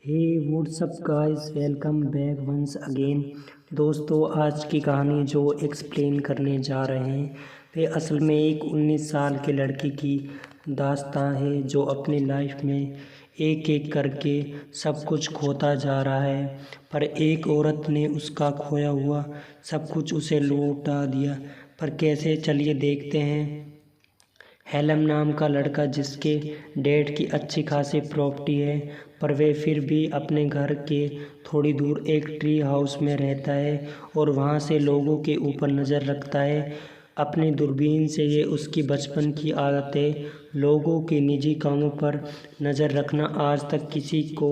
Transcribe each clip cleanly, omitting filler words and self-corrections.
हे what's up guys, welcome back once again. दोस्तों, आज की कहानी जो एक्सप्लेन करने जा रहे हैं वे असल में एक 19 साल के लड़की की दास्तां है जो अपनी लाइफ में एक एक करके सब कुछ खोता जा रहा है, पर एक औरत ने उसका खोया हुआ सब कुछ उसे लौटा दिया। पर कैसे, चलिए देखते हैं। हेलम नाम का लड़का जिसके डैड की अच्छी खासी प्रॉपर्टी है, पर वे फिर भी अपने घर के थोड़ी दूर एक ट्री हाउस में रहता है और वहाँ से लोगों के ऊपर नज़र रखता है अपनी दूरबीन से। ये उसकी बचपन की आदत है, लोगों के निजी कामों पर नज़र रखना। आज तक किसी को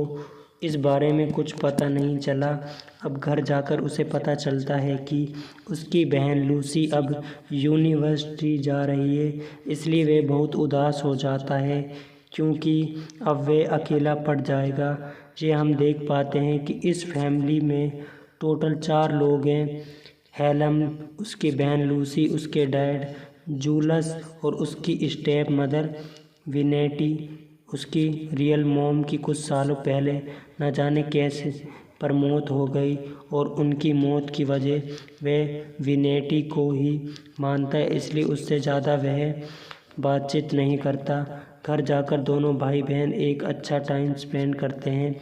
इस बारे में कुछ पता नहीं चला। अब घर जाकर उसे पता चलता है कि उसकी बहन लूसी अब यूनिवर्सिटी जा रही है, इसलिए वे बहुत उदास हो जाता है क्योंकि अब वे अकेला पड़ जाएगा। ये हम देख पाते हैं कि इस फैमिली में टोटल 4 लोग हैं। हेलम, उसकी बहन लूसी, उसके डैड जूलस और उसकी स्टेप मदर विनेटी। उसकी रियल मॉम की कुछ सालों पहले न जाने कैसे पर मौत हो गई और उनकी मौत की वजह वह विनेटी को ही मानता है, इसलिए उससे ज़्यादा वह बातचीत नहीं करता। घर जाकर दोनों भाई बहन एक अच्छा टाइम स्पेंड करते हैं।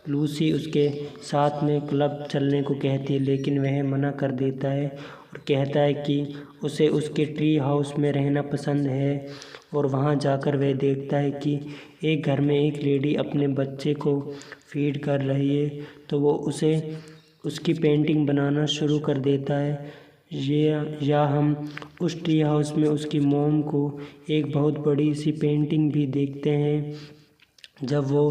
लूसी उसके साथ में क्लब चलने को कहती है, लेकिन वह मना कर देता है और कहता है कि उसे उसके ट्री हाउस में रहना पसंद है। और वहाँ जाकर वह देखता है कि एक घर में एक लेडी अपने बच्चे को फीड कर रही है, तो वो उसे उसकी पेंटिंग बनाना शुरू कर देता है। या हम उस ट्री हाउस में उसकी मॉम को एक बहुत बड़ी सी पेंटिंग भी देखते हैं। जब वो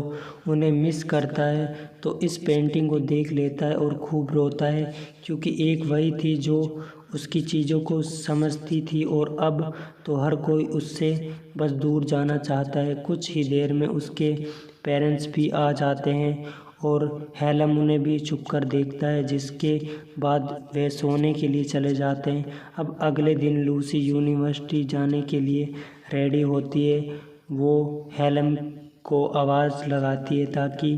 उन्हें मिस करता है तो इस पेंटिंग को देख लेता है और खूब रोता है, क्योंकि एक वही थी जो उसकी चीज़ों को समझती थी और अब तो हर कोई उससे बस दूर जाना चाहता है। कुछ ही देर में उसके पेरेंट्स भी आ जाते हैं और हेलम उन्हें भी चुप कर देखता है, जिसके बाद वे सोने के लिए चले जाते हैं। अब अगले दिन लूसी यूनिवर्सिटी जाने के लिए रेडी होती है। वो हेलम को आवाज़ लगाती है ताकि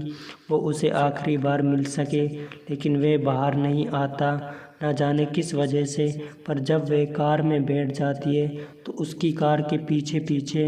वो उसे आखिरी बार मिल सके, लेकिन वह बाहर नहीं आता, न जाने किस वजह से। पर जब वह कार में बैठ जाती है तो उसकी कार के पीछे पीछे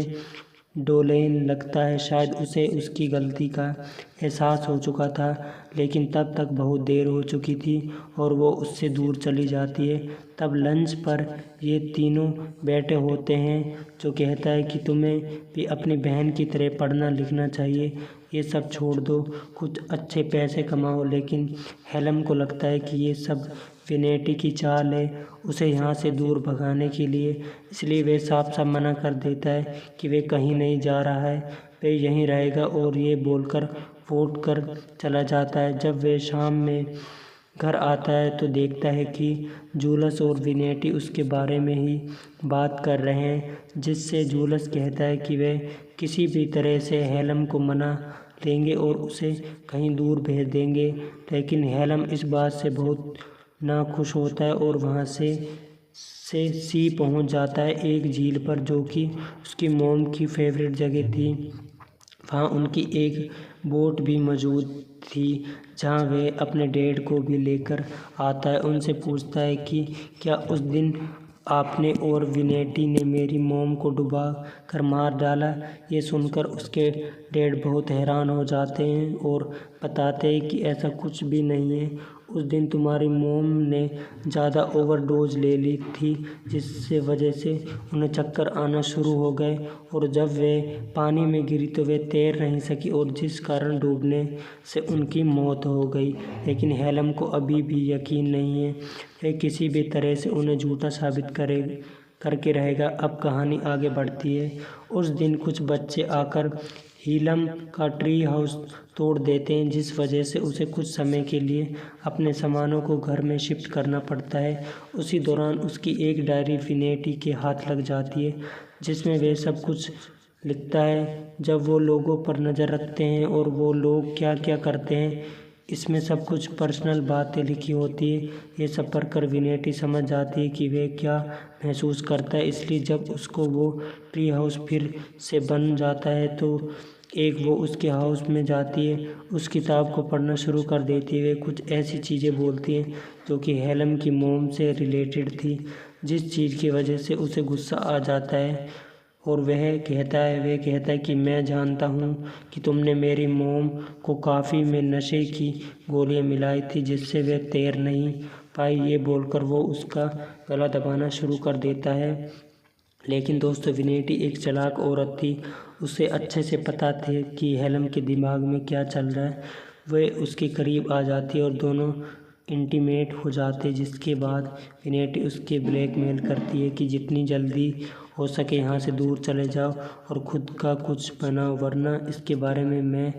डोलेन लगता है। शायद उसे उसकी गलती का एहसास हो चुका था, लेकिन तब तक बहुत देर हो चुकी थी और वो उससे दूर चली जाती है। तब लंच पर ये तीनों बैठे होते हैं, जो कहता है कि तुम्हें भी अपनी बहन की तरह पढ़ना लिखना चाहिए, ये सब छोड़ दो, कुछ अच्छे पैसे कमाओ। लेकिन हेलम को लगता है कि ये सब विनेटी की चाल है उसे यहाँ से दूर भगाने के लिए, इसलिए वे साफ साफ मना कर देता है कि वे कहीं नहीं जा रहा है, वे यहीं रहेगा, और ये बोलकर वोट कर चला जाता है। जब वे शाम में घर आता है तो देखता है कि जूलस और विनेटी उसके बारे में ही बात कर रहे हैं, जिससे जूलस कहता है कि वे किसी भी तरह से हेलम को मना लेंगे और उसे कहीं दूर भेज देंगे। लेकिन हेलम इस बात से बहुत नाखुश होता है और वहाँ से सी पहुँच जाता है एक झील पर, जो कि उसकी मॉम की फेवरेट जगह थी। वहाँ उनकी एक बोट भी मौजूद थी, जहाँ वे अपने डैड को भी लेकर आता है। उनसे पूछता है कि क्या उस दिन आपने और विनेटी ने मेरी मॉम को डुबा कर मार डाला। ये सुनकर उसके डैड बहुत हैरान हो जाते हैं और बताते हैं कि ऐसा कुछ भी नहीं है, उस दिन तुम्हारी मॉम ने ज़्यादा ओवरडोज ले ली थी, जिससे वजह से उन्हें चक्कर आना शुरू हो गए और जब वे पानी में गिरी तो वे तैर नहीं सकी और जिस कारण डूबने से उनकी मौत हो गई। लेकिन हेलम को अभी भी यकीन नहीं है, वे किसी भी तरह से उन्हें झूठा साबित करके रहेगा। अब कहानी आगे बढ़ती है। उस दिन कुछ बच्चे आकर हीलम का ट्री हाउस तोड़ देते हैं, जिस वजह से उसे कुछ समय के लिए अपने सामानों को घर में शिफ्ट करना पड़ता है। उसी दौरान उसकी एक डायरी विनेटी के हाथ लग जाती है, जिसमें वे सब कुछ लिखता है जब वो लोगों पर नज़र रखते हैं और वो लोग क्या क्या करते हैं। इसमें सब कुछ पर्सनल बातें लिखी होती है। ये सब पढ़कर विनेटी समझ जाती है कि वे क्या महसूस करता है, इसलिए जब उसको वो ट्री हाउस फिर से बन जाता है तो एक वो उसके हाउस में जाती है, उस किताब को पढ़ना शुरू कर देती है। वे कुछ ऐसी चीज़ें बोलती हैं जो कि हेलम की मोम से रिलेटेड थी, जिस चीज़ की वजह से उसे गुस्सा आ जाता है। और वह कहता है कि मैं जानता हूँ कि तुमने मेरी मोम को काफ़ी में नशे की गोलियाँ मिलाई थी जिससे वह तैर नहीं पाई। ये बोलकर वो उसका गला दबाना शुरू कर देता है। लेकिन दोस्तों, विनेटी एक चालाक औरत थी। उसे अच्छे से पता थे कि हेलम के दिमाग में क्या चल रहा है। वह उसके करीब आ जाती और दोनों इंटीमेट हो जाते, जिसके बाद विनेटी उसके ब्लैकमेल करती है कि जितनी जल्दी हो सके यहाँ से दूर चले जाओ और खुद का कुछ बनाओ, वरना इसके बारे में मैं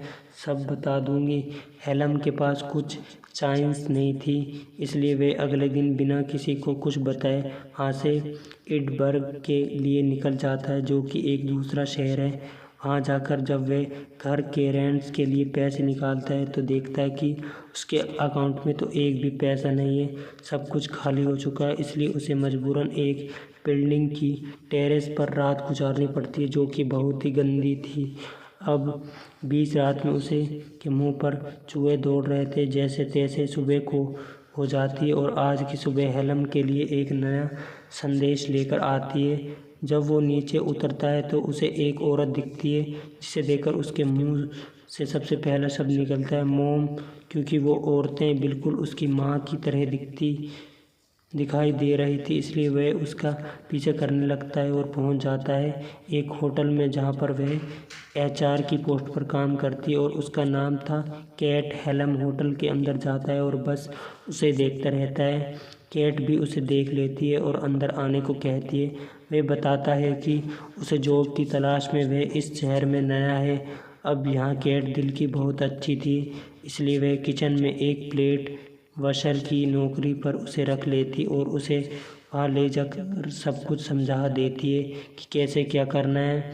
सब बता दूंगी। हेलम के पास कुछ चांस नहीं थी, इसलिए वे अगले दिन बिना किसी को कुछ बताए वहाँ से एडिनबर्ग के लिए निकल जाता है, जो कि एक दूसरा शहर है। वहाँ जाकर जब वे घर के रेंट्स के लिए पैसे निकालता है तो देखता है कि उसके अकाउंट में तो एक भी पैसा नहीं है, सब कुछ खाली हो चुका है। इसलिए उसे मजबूरन एक बिल्डिंग की टेरेस पर रात गुजारनी पड़ती है, जो कि बहुत ही गंदी थी। अब बीच रात में उसे के मुंह पर चूहे दौड़ रहे थे। जैसे तैसे सुबह को हो जाती है और आज की सुबह हेलम के लिए एक नया संदेश लेकर आती है। जब वो नीचे उतरता है तो उसे एक औरत दिखती है, जिसे देखकर उसके मुंह से सबसे पहला शब्द निकलता है मोम, क्योंकि वो औरतें बिल्कुल उसकी माँ की तरह दिखाई दे रही थी। इसलिए वह उसका पीछे करने लगता है और पहुंच जाता है एक होटल में, जहां पर वह एचआर की पोस्ट पर काम करती है और उसका नाम था कैट। हेलम होटल के अंदर जाता है और बस उसे देखता रहता है। कैट भी उसे देख लेती है और अंदर आने को कहती है। वह बताता है कि उसे जॉब की तलाश में वह इस शहर में नया है। अब यहाँ कैट दिल की बहुत अच्छी थी, इसलिए वह किचन में एक प्लेट वॉशर की नौकरी पर उसे रख लेती और उसे वहाँ ले जाकर सब कुछ समझा देती है कि कैसे क्या करना है।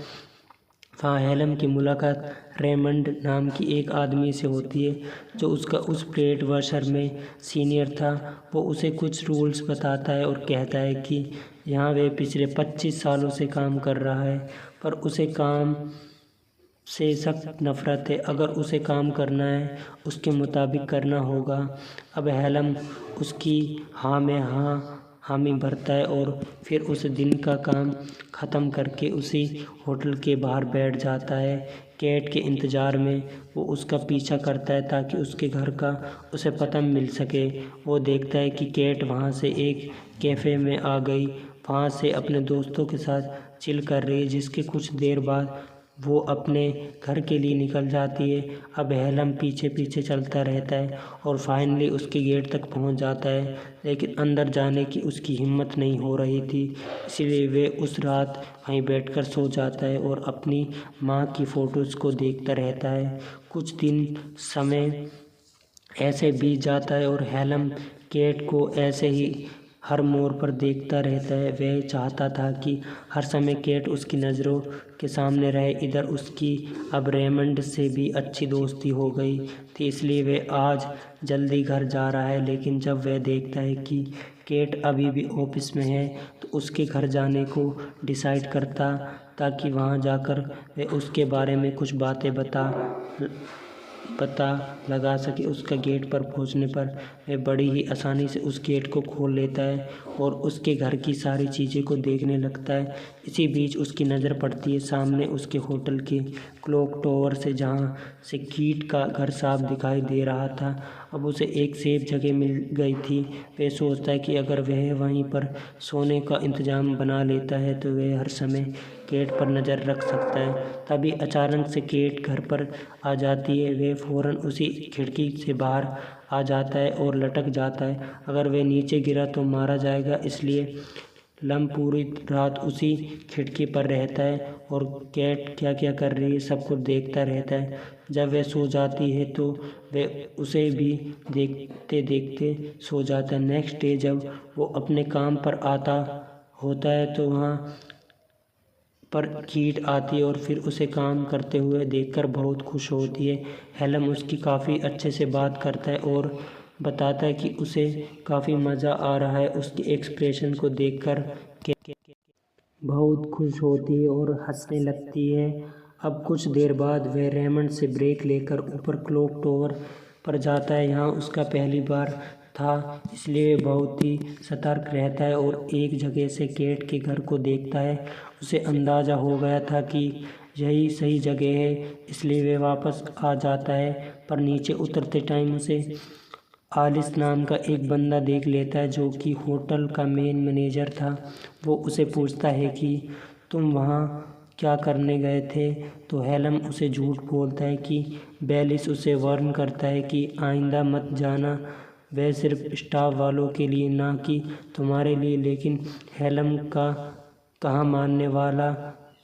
वहाँ हेलम की मुलाकात रेमंड नाम की एक आदमी से होती है, जो उसका उस प्लेट वॉशर में सीनियर था। वो उसे कुछ रूल्स बताता है और कहता है कि यहाँ वे पिछले 25 सालों से काम कर रहा है, पर उसे काम से सख्त नफरत है। अगर उसे काम करना है, उसके मुताबिक करना होगा। अब हेलम उसकी हाँ में हाँ हामी भरता है और फिर उस दिन का काम ख़त्म करके उसी होटल के बाहर बैठ जाता है। कैट के इंतज़ार में वो उसका पीछा करता है ताकि उसके घर का उसे पता मिल सके। वो देखता है कि कैट वहाँ से एक कैफ़े में आ गई, वहाँ से अपने दोस्तों के साथ चिल कर रही है, जिसके कुछ देर बाद वो अपने घर के लिए निकल जाती है। अब हेलम पीछे पीछे चलता रहता है और फाइनली उसके गेट तक पहुंच जाता है, लेकिन अंदर जाने की उसकी हिम्मत नहीं हो रही थी। इसलिए वे उस रात वहीं बैठकर सो जाता है और अपनी माँ की फ़ोटोज़ को देखता रहता है। कुछ दिन समय ऐसे बीत जाता है और हेलम कैट को ऐसे ही हर मोड़ पर देखता रहता है। वह चाहता था कि हर समय कैट उसकी नज़रों के सामने रहे। इधर उसकी अब रेमंड से भी अच्छी दोस्ती हो गई थी, इसलिए वह आज जल्दी घर जा रहा है। लेकिन जब वह देखता है कि कैट अभी भी ऑफिस में है, तो उसके घर जाने को डिसाइड करता ताकि वहाँ जाकर वह उसके बारे में कुछ बातें पता लगा सके। उसका गेट पर पहुंचने पर वह बड़ी ही आसानी से उस गेट को खोल लेता है और उसके घर की सारी चीज़ें को देखने लगता है। इसी बीच उसकी नज़र पड़ती है सामने उसके होटल के क्लॉक टॉवर से, जहां से कीट का घर साफ दिखाई दे रहा था। अब उसे एक सेफ जगह मिल गई थी। वह सोचता है कि अगर वह वहीं पर सोने का इंतज़ाम बना लेता है तो वह हर समय कैट पर नज़र रख सकता है। तभी अचानक से कैट घर पर आ जाती है। वह फ़ौरन उसी खिड़की से बाहर आ जाता है और लटक जाता है। अगर वह नीचे गिरा तो मारा जाएगा, इसलिए लम पूरी रात उसी खिड़की पर रहता है और कैट क्या क्या कर रही है सब कुछ देखता रहता है। जब वह सो जाती है तो वह उसे भी देखते देखते सो जाता है। नेक्स्ट डे जब वो अपने काम पर आता होता है तो वहाँ पर कीट आती है और फिर उसे काम करते हुए देखकर बहुत खुश होती है। हेलम उसकी काफ़ी अच्छे से बात करता है और बताता है कि उसे काफ़ी मज़ा आ रहा है। उसके एक्सप्रेशन को देखकर बहुत खुश होती है और हंसने लगती है। अब कुछ देर बाद वह रेमंड से ब्रेक लेकर ऊपर क्लॉक टावर पर जाता है। यहाँ उसका पहली बार था, इसलिए वह बहुत ही सतर्क रहता है और एक जगह से केट के घर को देखता है। उसे अंदाज़ा हो गया था कि यही सही जगह है, इसलिए वह वापस आ जाता है। पर नीचे उतरते टाइम उसे आलिस नाम का एक बंदा देख लेता है, जो कि होटल का मेन मैनेजर था। वो उसे पूछता है कि तुम वहाँ क्या करने गए थे? तो हेलम उसे झूठ बोलता है कि बेलिस उसे वार्न करता है कि आइंदा मत जाना, वह सिर्फ स्टाफ वालों के लिए, ना कि तुम्हारे लिए। लेकिन हेलम का कहाँ मानने वाला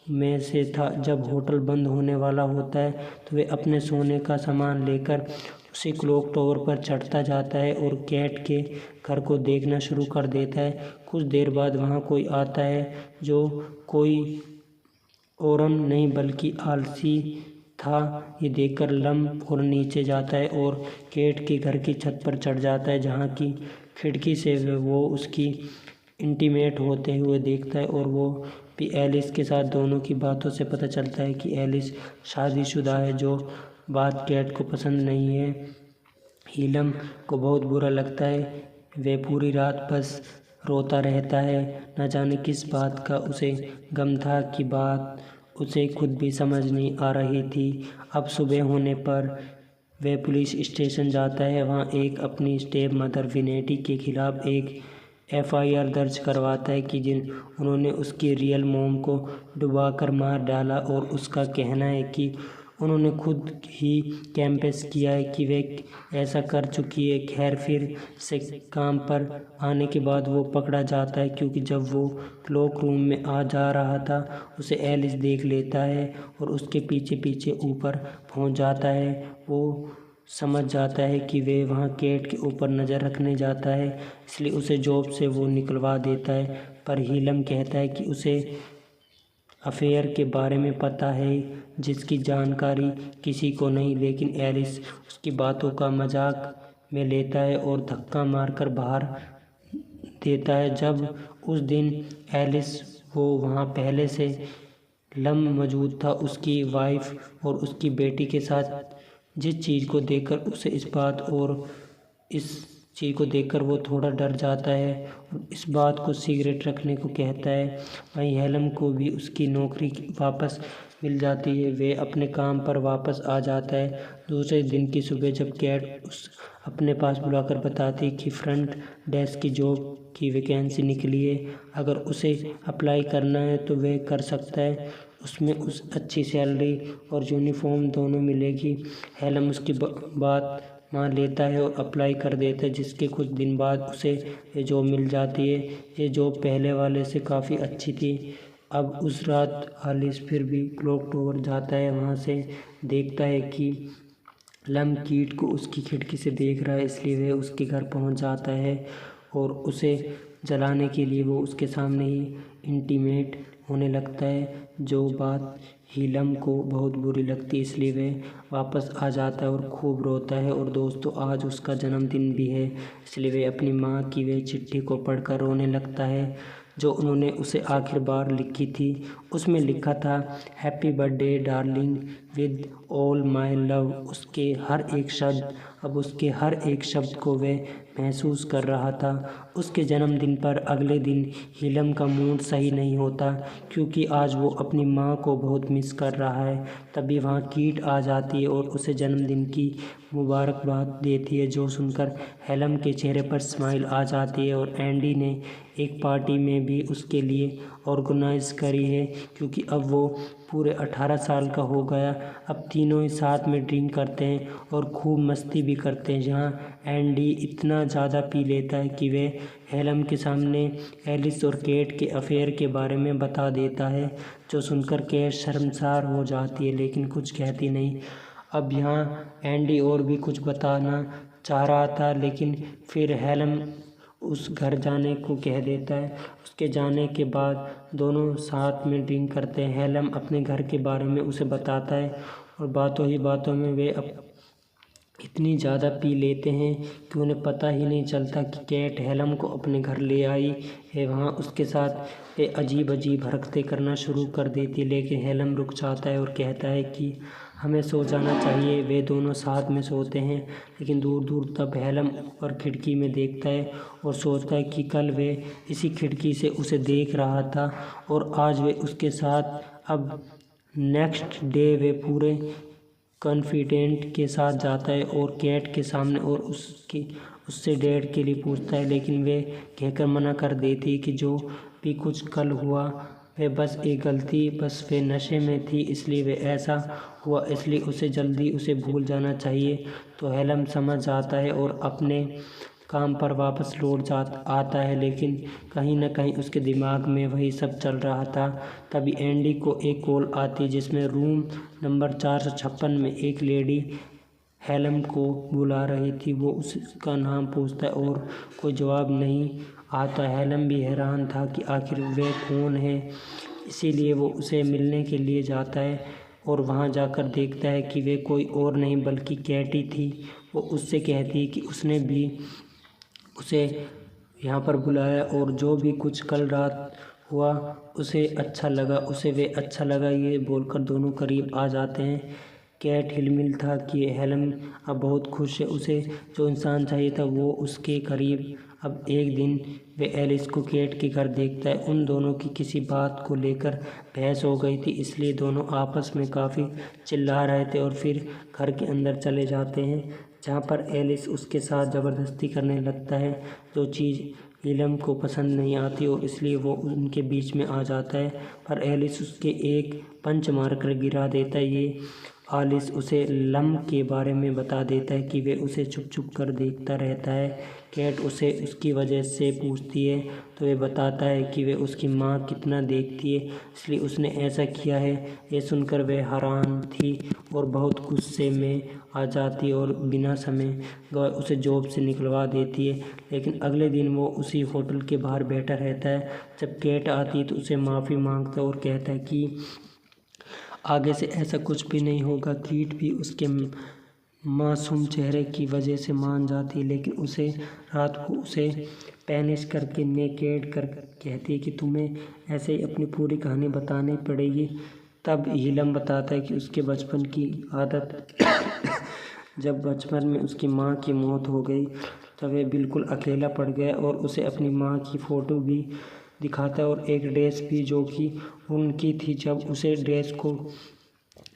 में से था। जब होटल बंद होने वाला होता है तो वह अपने सोने का सामान लेकर उसी क्लॉक टावर पर चढ़ता जाता है और कैट के घर को देखना शुरू कर देता है। कुछ देर बाद वहाँ कोई आता है, जो कोई ओरन नहीं बल्कि आलसी था। ये देखकर लम फौरन नीचे जाता है और केट के घर की छत पर चढ़ जाता है, जहाँ की खिड़की से वो उसकी इंटीमेट होते हुए देखता है। और वो भी एलिस के साथ। दोनों की बातों से पता चलता है कि एलिस शादीशुदा है, जो बात कैट को पसंद नहीं है। हीलम को बहुत बुरा लगता है। वह पूरी रात बस रोता रहता है। न जाने किस बात का उसे गम था कि बात उसे खुद भी समझ नहीं आ रही थी। अब सुबह होने पर वह पुलिस स्टेशन जाता है। वहाँ एक अपनी स्टेप मदर विनेटी के खिलाफ एक FIR दर्ज करवाता है कि उन्होंने उसकी रियल मोम को डुबाकर मार डाला, और उसका कहना है कि उन्होंने खुद ही कैंपस किया है कि वे ऐसा कर चुकी है। खैर, फिर से काम पर आने के बाद वो पकड़ा जाता है, क्योंकि जब वो क्लॉक रूम में आ जा रहा था उसे एलिस देख लेता है और उसके पीछे पीछे ऊपर पहुंच जाता है। वो समझ जाता है कि वे वहाँ केट के ऊपर नज़र रखने जाता है, इसलिए उसे जॉब से वो निकलवा देता है। पर हीलम कहता है कि उसे अफेयर के बारे में पता है, जिसकी जानकारी किसी को नहीं। लेकिन एलिस उसकी बातों का मजाक में लेता है और धक्का मारकर बाहर देता है। जब उस दिन एलिस वो वहाँ पहले से लम मौजूद था, उसकी वाइफ और उसकी बेटी के साथ, जिस चीज़ को देखकर उसे इस चीज़ को देखकर वो थोड़ा डर जाता है और इस बात को सीक्रेट रखने को कहता है। वहीं हेलम को भी उसकी नौकरी वापस मिल जाती है। वे अपने काम पर वापस आ जाता है। दूसरे दिन की सुबह जब कैट उस अपने पास बुलाकर बताती कि फ्रंट डेस्क की जॉब की वैकेंसी निकली है, अगर उसे अप्लाई करना है तो वह कर सकता है, उसमें अच्छी सैलरी और यूनिफॉर्म दोनों मिलेगी। हेलम उसकी बात मान लेता है और अप्लाई कर देता है, जिसके कुछ दिन बाद उसे ये जॉब मिल जाती है। ये जॉब पहले वाले से काफ़ी अच्छी थी। अब उस रात आलिस फिर भी क्लॉक टावर जाता है। वहाँ से देखता है कि लम कीट को उसकी खिड़की से देख रहा है, इसलिए वह उसके घर पहुँच जाता है और उसे जलाने के लिए वो उसके सामने ही इंटीमेट होने लगता है, जो बात हीलम को बहुत बुरी लगती है। इसलिए वह वापस आ जाता है और खूब रोता है। और दोस्तों, आज उसका जन्मदिन भी है, इसलिए वह अपनी माँ की वह चिट्ठी को पढ़कर रोने लगता है, जो उन्होंने उसे आखिर बार लिखी थी। उसमें लिखा था, happy birthday darling, with all my love. उसके हर एक शब्द को वह महसूस कर रहा था। उसके जन्मदिन पर अगले दिन हीलम का मूड सही नहीं होता, क्योंकि आज वो अपनी माँ को बहुत मिस कर रहा है। तभी वहाँ कीट आ जाती है और उसे जन्मदिन की मुबारकबाद देती है, जो सुनकर हेलम के चेहरे पर स्माइल आ जाती है। और एंडी ने एक पार्टी में भी उसके लिए ऑर्गेनाइज करी है, क्योंकि अब वो पूरे 18 साल का हो गया। अब तीनों ही साथ में ड्रिंक करते हैं और खूब मस्ती भी करते हैं, जहाँ एंडी इतना ज़्यादा पी लेता है कि वह हेलम के सामने एलिस और केट के अफेयर के बारे में बता देता है, जो सुनकर केट शर्मसार हो जाती है लेकिन कुछ कहती नहीं। अब यहाँ एंडी और भी कुछ बताना चाह रहा था, लेकिन फिर हेलम उस घर जाने को कह देता है। उसके जाने के बाद दोनों साथ में ड्रिंक करते हैं। हेलम अपने घर के बारे में उसे बताता है और बातों ही बातों में वे इतनी ज़्यादा पी लेते हैं कि उन्हें पता ही नहीं चलता कि कैट हेलम को अपने घर ले आई है। वहाँ उसके साथ ये अजीब अजीब हरकतें करना शुरू कर देती है, लेकिन हेलम रुक जाता है और कहता है कि हमें सो जाना चाहिए। वे दोनों साथ में सोते हैं, लेकिन दूर दूर तब हेलम ऊपर खिड़की में देखता है और सोचता है कि कल वे इसी खिड़की से उसे देख रहा था और आज वे उसके साथ। अब नेक्स्ट डे वे पूरे कॉन्फिडेंट के साथ जाता है और कैट के सामने और उससे डेट के लिए पूछता है, लेकिन वे कहकर मना कर देती है कि जो भी कुछ कल हुआ वे बस एक गलती, बस वे नशे में थी इसलिए वे ऐसा हुआ, इसलिए उसे जल्दी उसे भूल जाना चाहिए। तो हेलम समझ जाता है और अपने काम पर वापस लौट आता है, लेकिन कहीं न कहीं उसके दिमाग में वही सब चल रहा था। तभी एंडी को एक कॉल आती जिसमें रूम नंबर 456 में एक लेडी हेलम को बुला रही थी। वो उसका नाम पूछता है और कोई जवाब नहीं आता। हेलम भी हैरान था कि आखिर वे कौन है, इसीलिए वो उसे मिलने के लिए जाता है और वहाँ जाकर देखता है कि वे कोई और नहीं बल्कि कैटी थी। वो उससे कहती है कि उसने भी उसे यहाँ पर बुलाया और जो भी कुछ कल रात हुआ उसे अच्छा लगा ये बोलकर दोनों करीब आ जाते हैं। कैट हिलमिल था कि हेलम अब बहुत खुश है, उसे जो इंसान चाहिए था वो उसके करीब। अब एक दिन वे एलिस को कैट के घर देखता है। उन दोनों की किसी बात को लेकर बहस हो गई थी, इसलिए दोनों आपस में काफ़ी चिल्ला रहे थे और फिर घर के अंदर चले जाते हैं, जहाँ पर एलिस उसके साथ ज़बरदस्ती करने लगता है, जो चीज़ हेलम को पसंद नहीं आती और इसलिए वो उनके बीच में आ जाता है। पर एलिस उसके एक पंच मारकर गिरा देता है। ये आलिस उसे लम के बारे में बता देता है कि वे उसे छुप छुप कर देखता रहता है। कैट उसे उसकी वजह से पूछती है तो वे बताता है कि वे उसकी माँ कितना देखती है, इसलिए उसने ऐसा किया है। ये सुनकर वे हैरान थी और बहुत गुस्से में आ जाती और बिना समय गवाए उसे जॉब से निकलवा देती है। लेकिन अगले दिन वो उसी होटल के बाहर बैठा रहता है। जब कैट आती है तो उसे माफ़ी मांगता है और कहता है कि आगे से ऐसा कुछ भी नहीं होगा। कीट भी उसके मासूम चेहरे की वजह से मान जाती है, लेकिन उसे रात को उसे पैनिश करके नेकेड कर कहती है कि तुम्हें ऐसे ही अपनी पूरी कहानी बतानी पड़ेगी। तब हीलम बताता है कि उसके बचपन की आदत जब बचपन में उसकी माँ की मौत हो गई तब वह बिल्कुल अकेला पड़ गया और उसे अपनी माँ की फ़ोटो भी दिखाता है और एक ड्रेस भी जो कि उनकी थी। जब उसे ड्रेस को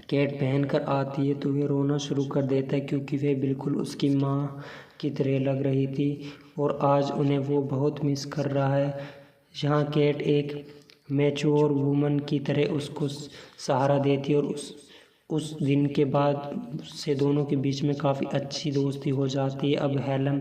कैट पहन कर आती है तो वह रोना शुरू कर देता है, क्योंकि वह बिल्कुल उसकी माँ की तरह लग रही थी और आज उन्हें वो बहुत मिस कर रहा है। जहाँ कैट एक मैच्योर वुमन की तरह उसको सहारा देती है और उस दिन के बाद से दोनों के बीच में काफ़ी अच्छी दोस्ती हो जाती है। अब हेलम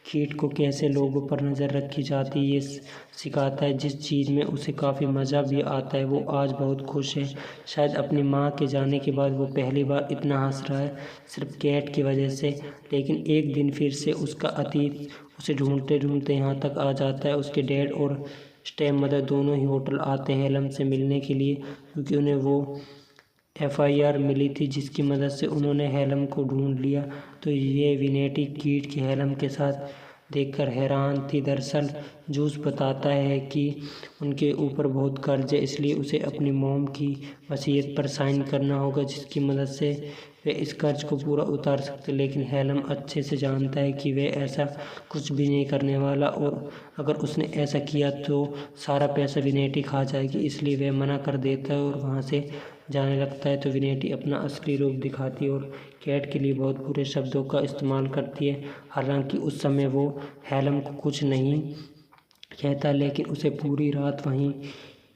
कीट को कैसे लोगों पर नज़र रखी जाती है ये सिखाता है, जिस चीज़ में उसे काफ़ी मज़ा भी आता है। वो आज बहुत खुश है, शायद अपनी माँ के जाने के बाद वो पहली बार इतना हंस रहा है सिर्फ कैट की वजह से। लेकिन एक दिन फिर से उसका अतीत उसे ढूंढते ढूंढते यहाँ तक आ जाता है। उसके डैड और स्टेप मदर दोनों ही होटल आते हैं हेलम से मिलने के लिए, क्योंकि उन्हें वो FIR मिली थी जिसकी मदद से उन्होंने हेलम को ढूंढ लिया। तो ये विनेटी कीट के हेलम के साथ देखकर हैरान थी। दरअसल जूस बताता है कि उनके ऊपर बहुत कर्ज है, इसलिए उसे अपनी मॉम की वसीयत पर साइन करना होगा, जिसकी मदद से वे इस कर्ज को पूरा उतार सकते। लेकिन हेलम अच्छे से जानता है कि वे ऐसा कुछ भी नहीं करने वाला और अगर उसने ऐसा किया तो सारा पैसा विनेटी खा जाएगी, इसलिए वह मना कर देता है और वहाँ से जाने लगता है। तो विनेटी अपना असली रूप दिखाती है और कैट के लिए बहुत बुरे शब्दों का इस्तेमाल करती है। हालांकि उस समय वो हेलम को कुछ नहीं कहता, लेकिन उसे पूरी रात वहीं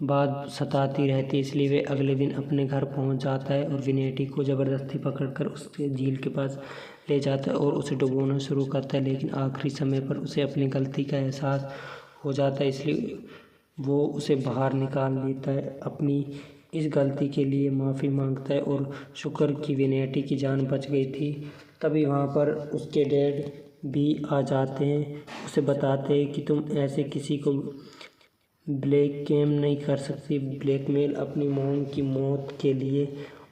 बात सताती रहती है, इसलिए वे अगले दिन अपने घर पहुंच जाता है और विनेटी को ज़बरदस्ती पकड़कर उसके झील के पास ले जाता है और उसे डुबोना शुरू करता है। लेकिन आखिरी समय पर उसे अपनी गलती का एहसास हो जाता है, इसलिए वो उसे बाहर निकाल लेता है। अपनी इस गलती के लिए माफ़ी मांगता है और शुक्र कि विनेटी की जान बच गई थी। तभी वहाँ पर उसके डैड भी आ जाते हैं, उसे बताते हैं कि तुम ऐसे किसी को ब्लैकमेल नहीं कर सकती। ब्लैकमेल अपनी मॉम की मौत के लिए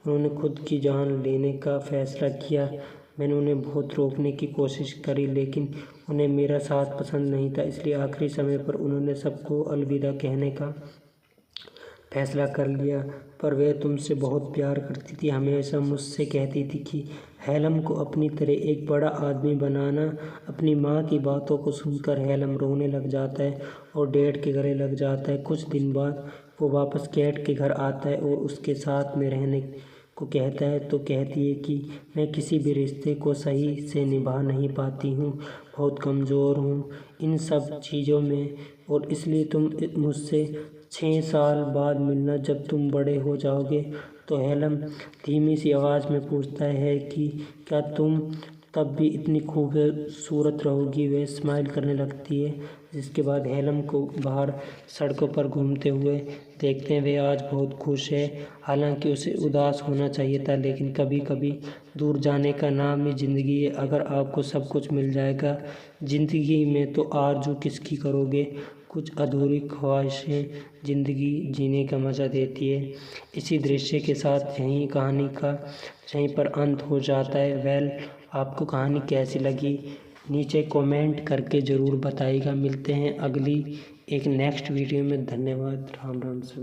उन्होंने खुद की जान लेने का फैसला किया। मैंने उन्हें बहुत रोकने की कोशिश करी, लेकिन उन्हें मेरा साथ पसंद नहीं था, इसलिए आखिरी समय पर उन्होंने सबको अलविदा कहने का फैसला कर लिया। पर वह तुमसे बहुत प्यार करती थी, हमेशा मुझसे कहती थी कि हेलम को अपनी तरह एक बड़ा आदमी बनाना। अपनी माँ की बातों को सुनकर हेलम रोने लग जाता है और डैड के गले लग जाता है। कुछ दिन बाद वो वापस कैट के घर आता है और उसके साथ में रहने को कहता है, तो कहती है कि मैं किसी भी रिश्ते को सही से निभा नहीं पाती हूँ, बहुत कमज़ोर हूँ इन सब चीज़ों में, और इसलिए तुम मुझसे 6 साल बाद मिलना जब तुम बड़े हो जाओगे। तो हेलम धीमी सी आवाज़ में पूछता है कि क्या तुम तब भी इतनी खूबसूरत रहोगी। वह स्माइल करने लगती है, जिसके बाद हेलम को बाहर सड़कों पर घूमते हुए देखते हैं। वह आज बहुत खुश है, हालांकि उसे उदास होना चाहिए था, लेकिन कभी कभी दूर जाने का नाम ही ज़िंदगी है। अगर आपको सब कुछ मिल जाएगा ज़िंदगी में तो आरज़ू किसकी करोगे। कुछ अधूरी ख्वाहिशें ज़िंदगी जीने का मज़ा देती है। इसी दृश्य के साथ यहीं कहानी का यहीं पर अंत हो जाता है। वेल, आपको कहानी कैसी लगी नीचे कमेंट करके ज़रूर बताइएगा। मिलते हैं अगली एक नेक्स्ट वीडियो में। धन्यवाद। राम राम सभी।